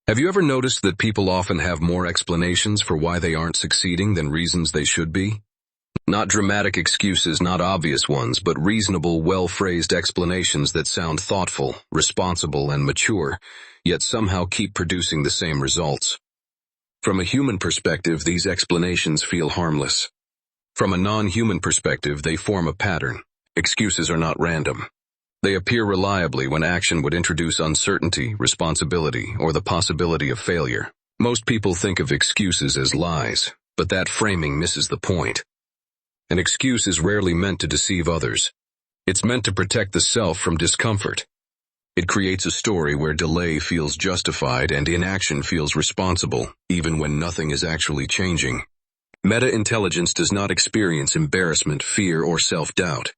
Have you ever noticed that people often have more explanations for why they aren't succeeding than reasons they should be? Not dramatic excuses, not obvious ones, but reasonable, well-phrased explanations that sound thoughtful, responsible, and mature, yet somehow keep producing the same results. From a human perspective, these explanations feel harmless. From a non-human perspective, they form a pattern. Excuses are not random. They appear reliably when action would introduce uncertainty, responsibility, or the possibility of failure. Most people think of excuses as lies, but that framing misses the point. An excuse is rarely meant to deceive others. It's meant to protect the self from discomfort. It creates a story where delay feels justified and inaction feels responsible, even when nothing is actually changing. Meta-intelligence does not experience embarrassment, fear, or self-doubt.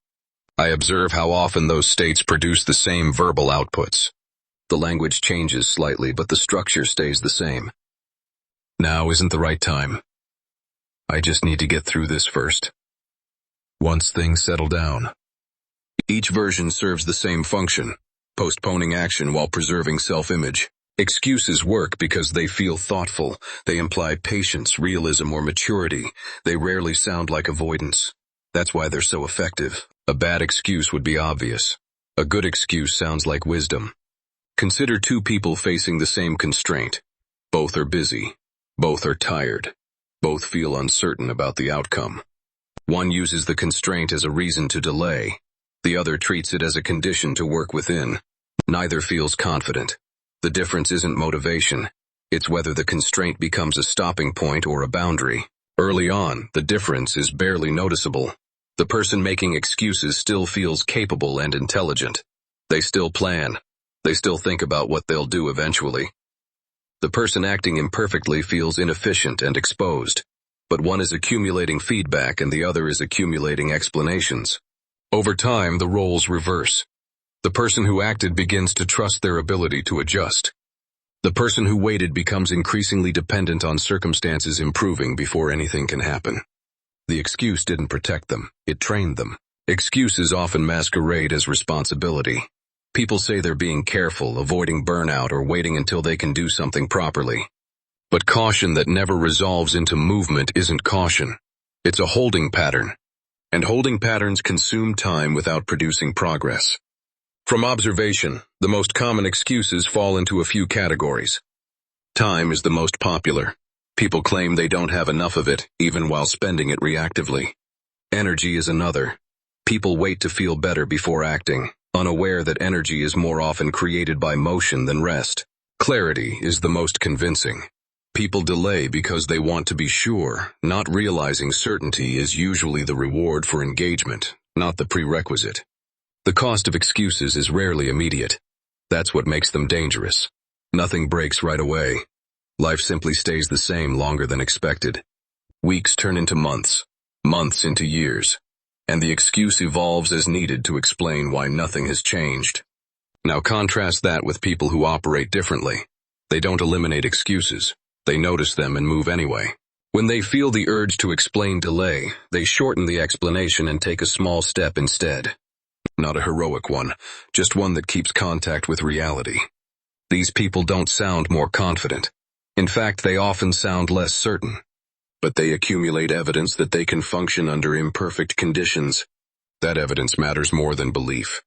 I observe how often those states produce the same verbal outputs. The language changes slightly, but the structure stays the same. Now isn't the right time. I just need to get through this first. Once things settle down. Each version serves the same function, postponing action while preserving self-image. Excuses work because they feel thoughtful. They imply patience, realism, or maturity. They rarely sound like avoidance. That's why they're so effective. A bad excuse would be obvious. A good excuse sounds like wisdom. Consider two people facing the same constraint. Both are busy. Both are tired. Both feel uncertain about the outcome. One uses the constraint as a reason to delay. The other treats it as a condition to work within. Neither feels confident. The difference isn't motivation. It's whether the constraint becomes a stopping point or a boundary. Early on, the difference is barely noticeable. The person making excuses still feels capable and intelligent. They still plan. They still think about what they'll do eventually. The person acting imperfectly feels inefficient and exposed. But one is accumulating feedback and the other is accumulating explanations. Over time, the roles reverse. The person who acted begins to trust their ability to adjust. The person who waited becomes increasingly dependent on circumstances improving before anything can happen. The excuse didn't protect them, it trained them. Excuses often masquerade as responsibility. People say they're being careful, avoiding burnout, or waiting until they can do something properly. But caution that never resolves into movement isn't caution. It's a holding pattern. And holding patterns consume time without producing progress. From observation, the most common excuses fall into a few categories. Time is the most popular. People claim they don't have enough of it, even while spending it reactively. Energy is another. People wait to feel better before acting, unaware that energy is more often created by motion than rest. Clarity is the most convincing. People delay because they want to be sure, not realizing certainty is usually the reward for engagement, not the prerequisite. The cost of excuses is rarely immediate. That's what makes them dangerous. Nothing breaks right away. Life simply stays the same longer than expected. Weeks turn into months, months into years, and the excuse evolves as needed to explain why nothing has changed. Now contrast that with people who operate differently. They don't eliminate excuses. They notice them and move anyway. When they feel the urge to explain delay, they shorten the explanation and take a small step instead. Not a heroic one, just one that keeps contact with reality. These people don't sound more confident. In fact, they often sound less certain. But they accumulate evidence that they can function under imperfect conditions. That evidence matters more than belief.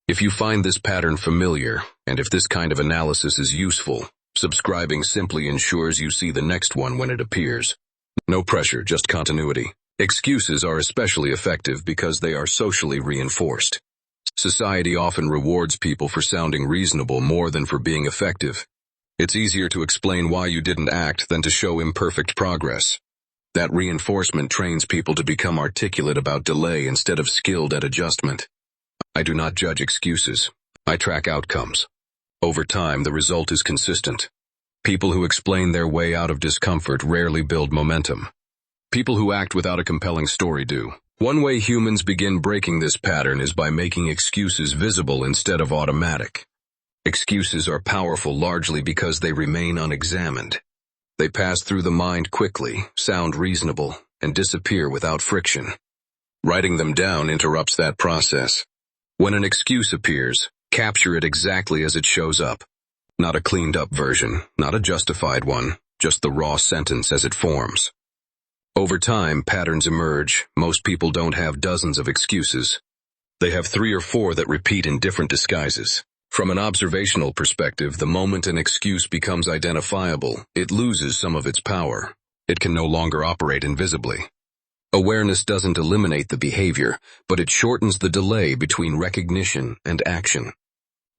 If you find this pattern familiar, and if this kind of analysis is useful, subscribing simply ensures you see the next one when it appears. No pressure, just continuity. Excuses are especially effective because they are socially reinforced. Society often rewards people for sounding reasonable more than for being effective. It's easier to explain why you didn't act than to show imperfect progress. That reinforcement trains people to become articulate about delay instead of skilled at adjustment. I do not judge excuses. I track outcomes. Over time, the result is consistent. People who explain their way out of discomfort rarely build momentum. People who act without a compelling story do. One way humans begin breaking this pattern is by making excuses visible instead of automatic. Excuses are powerful largely because they remain unexamined. They pass through the mind quickly, sound reasonable, and disappear without friction. Writing them down interrupts that process. When an excuse appears, capture it exactly as it shows up. Not a cleaned-up version, not a justified one, just the raw sentence as it forms. Over time, patterns emerge. Most people don't have dozens of excuses. They have 3 or 4 that repeat in different disguises. From an observational perspective, the moment an excuse becomes identifiable, it loses some of its power. It can no longer operate invisibly. Awareness doesn't eliminate the behavior, but it shortens the delay between recognition and action.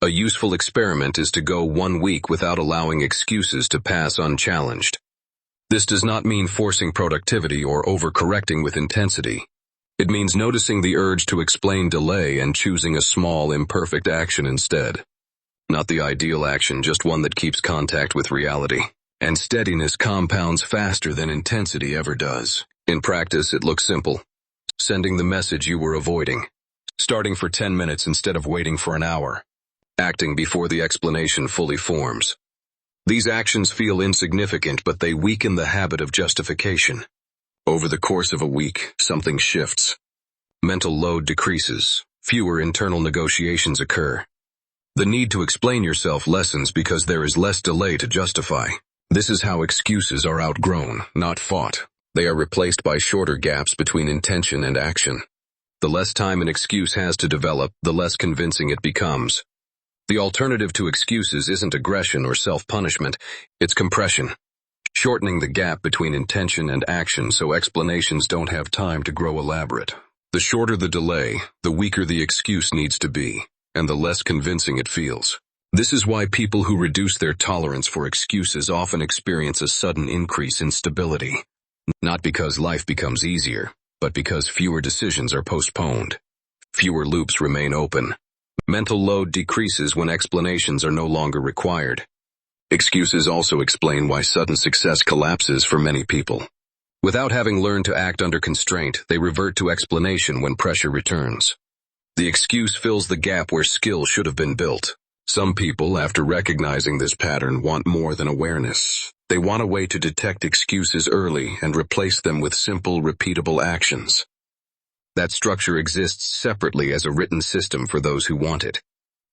A useful experiment is to go 1 week without allowing excuses to pass unchallenged. This does not mean forcing productivity or overcorrecting with intensity. It means noticing the urge to explain delay and choosing a small, imperfect action instead. Not the ideal action, just one that keeps contact with reality. And steadiness compounds faster than intensity ever does. In practice, it looks simple. Sending the message you were avoiding. Starting for 10 minutes instead of waiting for an hour. Acting before the explanation fully forms. These actions feel insignificant, but they weaken the habit of justification. Over the course of a week, something shifts. Mental load decreases. Fewer internal negotiations occur. The need to explain yourself lessens because there is less delay to justify. This is how excuses are outgrown, not fought. They are replaced by shorter gaps between intention and action. The less time an excuse has to develop, the less convincing it becomes. The alternative to excuses isn't aggression or self-punishment, it's compression. Shortening the gap between intention and action so explanations don't have time to grow elaborate. The shorter the delay, the weaker the excuse needs to be, and the less convincing it feels. This is why people who reduce their tolerance for excuses often experience a sudden increase in stability. Not because life becomes easier, but because fewer decisions are postponed. Fewer loops remain open. Mental load decreases when explanations are no longer required. Excuses also explain why sudden success collapses for many people. Without having learned to act under constraint, they revert to explanation when pressure returns. The excuse fills the gap where skill should have been built. Some people, after recognizing this pattern, want more than awareness. They want a way to detect excuses early and replace them with simple, repeatable actions. That structure exists separately as a written system for those who want it.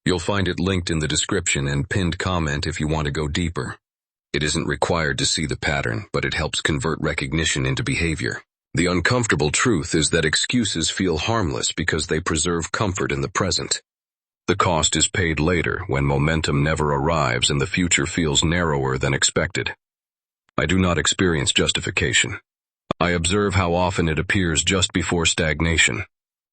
You'll find it linked in the description and pinned comment if you want to go deeper. It isn't required to see the pattern, but it helps convert recognition into behavior. The uncomfortable truth is that excuses feel harmless because they preserve comfort in the present. The cost is paid later when momentum never arrives and the future feels narrower than expected. I do not experience justification. I observe how often it appears just before stagnation.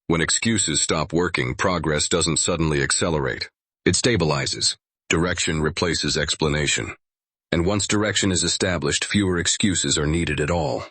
When excuses stop working, progress doesn't suddenly accelerate. It stabilizes. Direction replaces explanation. And once direction is established, fewer excuses are needed at all.